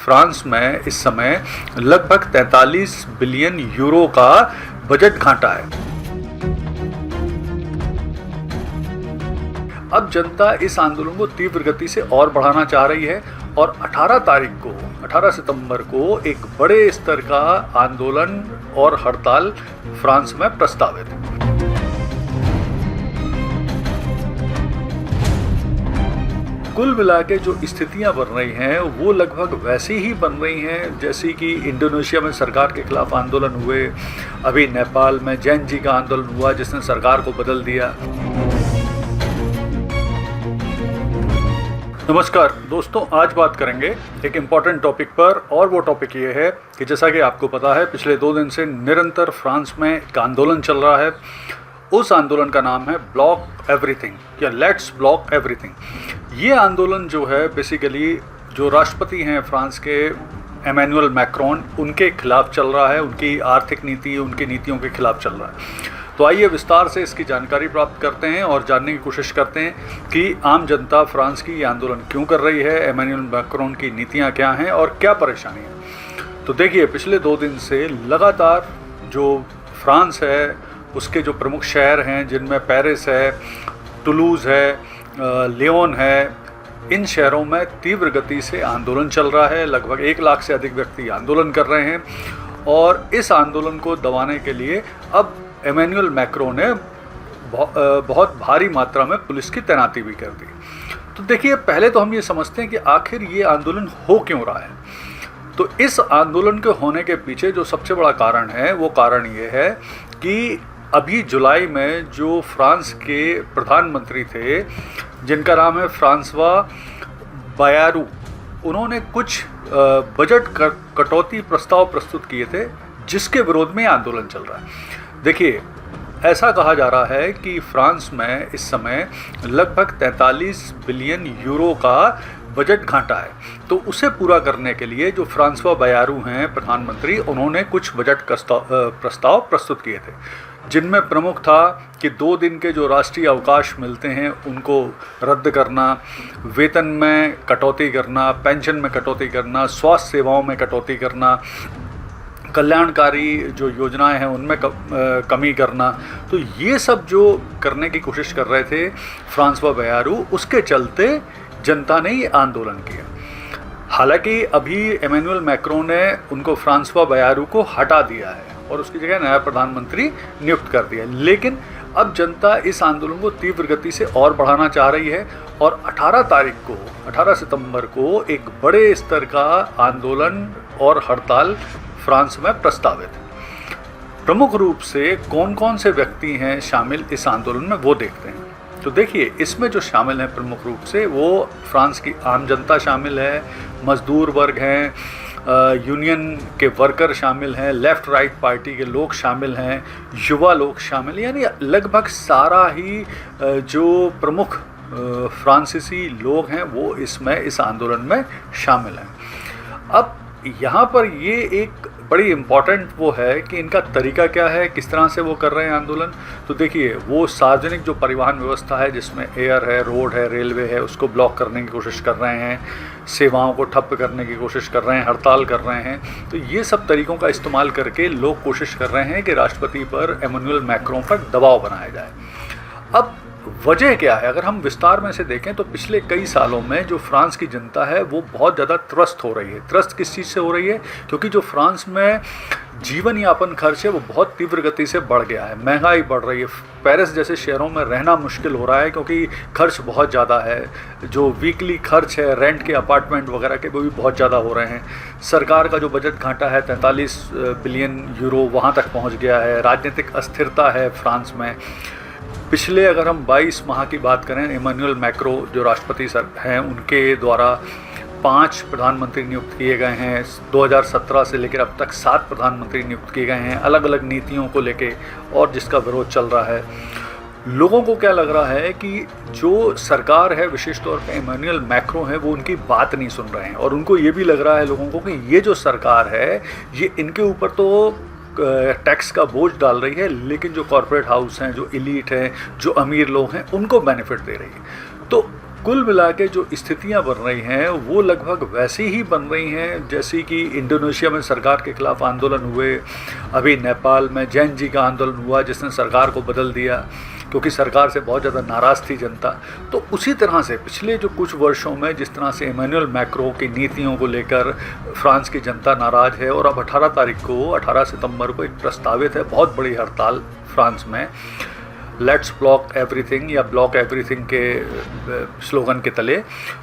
France में इस समय लगभग 43 बिलियन यूरो का बजट घाटा है। अब जनता इस आंदोलन को तीव्र गति से और बढ़ाना चाह रही है और 18 सितंबर को एक बड़े स्तर का आंदोलन और हड़ताल फ्रांस में प्रस्तावित है। कुल मिला के जो स्थितियां बन रही हैं वो लगभग वैसी ही बन रही हैं जैसी कि इंडोनेशिया में सरकार के खिलाफ आंदोलन हुए, अभी नेपाल में जैन जी का आंदोलन हुआ जिसने सरकार को बदल दिया। नमस्कार दोस्तों, आज बात करेंगे एक इम्पॉर्टेंट टॉपिक पर और वो टॉपिक ये है कि जैसा कि आपको पता है पिछले 2 दिन से निरंतर फ्रांस में एक आंदोलन चल रहा है। उस आंदोलन का नाम है ब्लॉक एवरीथिंग या लेट्स ब्लॉक एवरीथिंग। ये आंदोलन जो है बेसिकली जो राष्ट्रपति हैं फ्रांस के एमेनुअल मैक्रोन, उनके खिलाफ चल रहा है, उनकी आर्थिक नीति, उनकी नीतियों के खिलाफ चल रहा है। तो आइए विस्तार से इसकी जानकारी प्राप्त करते हैं और जानने की कोशिश करते हैं कि आम जनता फ्रांस की ये आंदोलन क्यों कर रही है, एमेनुअल मैक्रोन की नीतियां क्या हैं और क्या परेशानी है। तो देखिए, पिछले 2 दिन से लगातार जो फ्रांस है उसके जो प्रमुख शहर हैं जिनमें पेरिस है, टुलूज़ है, लियोन है, इन शहरों में तीव्र गति से आंदोलन चल रहा है। लगभग 1 लाख से अधिक व्यक्ति आंदोलन कर रहे हैं और इस आंदोलन को दबाने के लिए अब एमेनुअल मैक्रोन ने बहुत भारी मात्रा में पुलिस की तैनाती भी कर दी। तो देखिए, पहले तो हम ये समझते हैं कि आखिर ये आंदोलन हो क्यों रहा है। तो इस आंदोलन के होने के पीछे जो सबसे बड़ा कारण है वो कारण ये है कि अभी जुलाई में जो फ्रांस के प्रधानमंत्री थे जिनका नाम है फ्रांसवा बायारू, उन्होंने कुछ बजट कटौती प्रस्ताव प्रस्तुत किए थे जिसके विरोध में आंदोलन चल रहा है। देखिए, ऐसा कहा जा रहा है कि फ्रांस में इस समय लगभग 43 बिलियन यूरो का बजट घाटा है। तो उसे पूरा करने के लिए जो फ्रांसवा बायारू हैं प्रधानमंत्री, उन्होंने कुछ बजट प्रस्ताव प्रस्तुत किए थे जिनमें प्रमुख था कि 2 दिन के जो राष्ट्रीय अवकाश मिलते हैं उनको रद्द करना, वेतन में कटौती करना, पेंशन में कटौती करना, स्वास्थ्य सेवाओं में कटौती करना, कल्याणकारी जो योजनाएं हैं उनमें कमी करना। तो ये सब जो करने की कोशिश कर रहे थे फ्रांसवा बायारू, उसके चलते जनता ने ये आंदोलन किया। हालांकि अभी एमेनुअल मैक्रोन ने उनको फ्रांसवा बायारू को हटा दिया है और उसकी जगह नया प्रधानमंत्री नियुक्त कर दिया, लेकिन अब जनता इस आंदोलन को तीव्र गति से और बढ़ाना चाह रही है और 18 सितंबर को एक बड़े स्तर का आंदोलन और हड़ताल फ्रांस में प्रस्तावित है। प्रमुख रूप से कौन कौन से व्यक्ति हैं शामिल इस आंदोलन में वो देखते हैं। तो देखिए, इसमें जो शामिल हैं प्रमुख रूप से वो फ्रांस की आम जनता शामिल है, मजदूर वर्ग हैं, यूनियन के वर्कर शामिल हैं, लेफ़्ट राइट पार्टी के लोग शामिल हैं, युवा लोग शामिल हैं, यानी लगभग सारा ही जो प्रमुख फ्रांसीसी लोग हैं वो इसमें इस आंदोलन में शामिल हैं। अब यहाँ पर ये एक बड़ी इम्पॉर्टेंट वो है कि इनका तरीका क्या है, किस तरह से वो कर रहे हैं आंदोलन। तो देखिए, वो सार्वजनिक जो परिवहन व्यवस्था है जिसमें एयर है, रोड है, रेलवे है, उसको ब्लॉक करने की कोशिश कर रहे हैं, सेवाओं को ठप्प करने की कोशिश कर रहे हैं, हड़ताल कर रहे हैं। तो ये सब तरीक़ों का इस्तेमाल करके लोग कोशिश कर रहे हैं कि राष्ट्रपति पर एमेनुअल मैक्रोन पर दबाव बनाया जाए। अब वजह क्या है, अगर हम विस्तार में से देखें तो पिछले कई सालों में जो फ्रांस की जनता है वो बहुत ज़्यादा त्रस्त हो रही है। त्रस्त किस चीज़ से हो रही है? क्योंकि जो फ्रांस में जीवन यापन खर्च है वो बहुत तीव्र गति से बढ़ गया है, महंगाई बढ़ रही है। पेरिस जैसे शहरों में रहना मुश्किल हो रहा है क्योंकि खर्च बहुत ज़्यादा है। जो वीकली खर्च है रेंट के, अपार्टमेंट वगैरह के, वो भी बहुत ज़्यादा हो रहे हैं। सरकार का जो बजट घाटा है 43 बिलियन यूरो, वहाँ तक पहुँच गया है। राजनीतिक अस्थिरता है फ्रांस में। पिछले अगर हम 22 माह की बात करें, एमेनुअल मैक्रों जो राष्ट्रपति सर हैं उनके द्वारा 5 प्रधानमंत्री नियुक्त किए गए हैं। 2017 से लेकर अब तक 7 प्रधानमंत्री नियुक्त किए गए हैं अलग अलग नीतियों को लेके, और जिसका विरोध चल रहा है। लोगों को क्या लग रहा है कि जो सरकार है, विशेष तौर पे एमेनुअल मैक्रों है, वो उनकी बात नहीं सुन रहे हैं, और उनको ये भी लग रहा है लोगों को कि ये जो सरकार है ये इनके ऊपर तो टैक्स का बोझ डाल रही है, लेकिन जो कॉर्पोरेट हाउस हैं, जो एलीट हैं, जो अमीर लोग हैं, उनको बेनिफिट दे रही है। तो कुल मिला के जो स्थितियां बन रही हैं वो लगभग वैसी ही बन रही हैं जैसी कि इंडोनेशिया में सरकार के खिलाफ आंदोलन हुए, अभी नेपाल में जैन जी का आंदोलन हुआ जिसने सरकार को बदल दिया क्योंकि सरकार से बहुत ज़्यादा नाराज़ थी जनता। तो उसी तरह से पिछले जो कुछ वर्षों में जिस तरह से इमैनुअल मैक्रों की नीतियों को लेकर फ्रांस की जनता नाराज़ है, और अब 18 सितंबर को एक प्रस्तावित है बहुत बड़ी हड़ताल फ्रांस में, लेट्स ब्लॉक एवरीथिंग या ब्लॉक एवरीथिंग के स्लोगन के तले।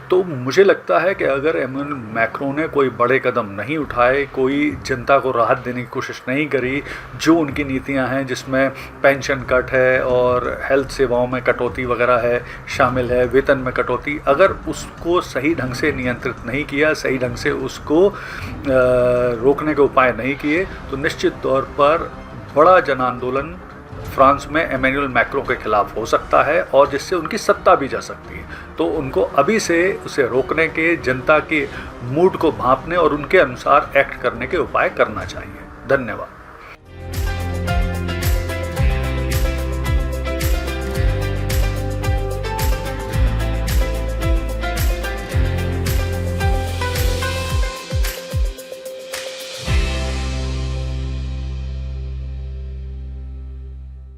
तो मुझे लगता है कि अगर इमैनुअल मैक्रों ने कोई बड़े कदम नहीं उठाए, कोई जनता को राहत देने की कोशिश नहीं करी, जो उनकी नीतियां हैं जिसमें पेंशन कट है और हेल्थ सेवाओं में कटौती वगैरह है शामिल है, वेतन में कटौती, अगर उसको सही ढंग से नियंत्रित नहीं किया, सही ढंग से उसको रोकने के उपाय नहीं किए, तो निश्चित तौर पर बड़ा जन आंदोलन फ्रांस में इमैनुअल मैक्रों के खिलाफ हो सकता है और जिससे उनकी सत्ता भी जा सकती है। तो उनको अभी से उसे रोकने के, जनता के मूड को भांपने और उनके अनुसार एक्ट करने के उपाय करना चाहिए। धन्यवाद।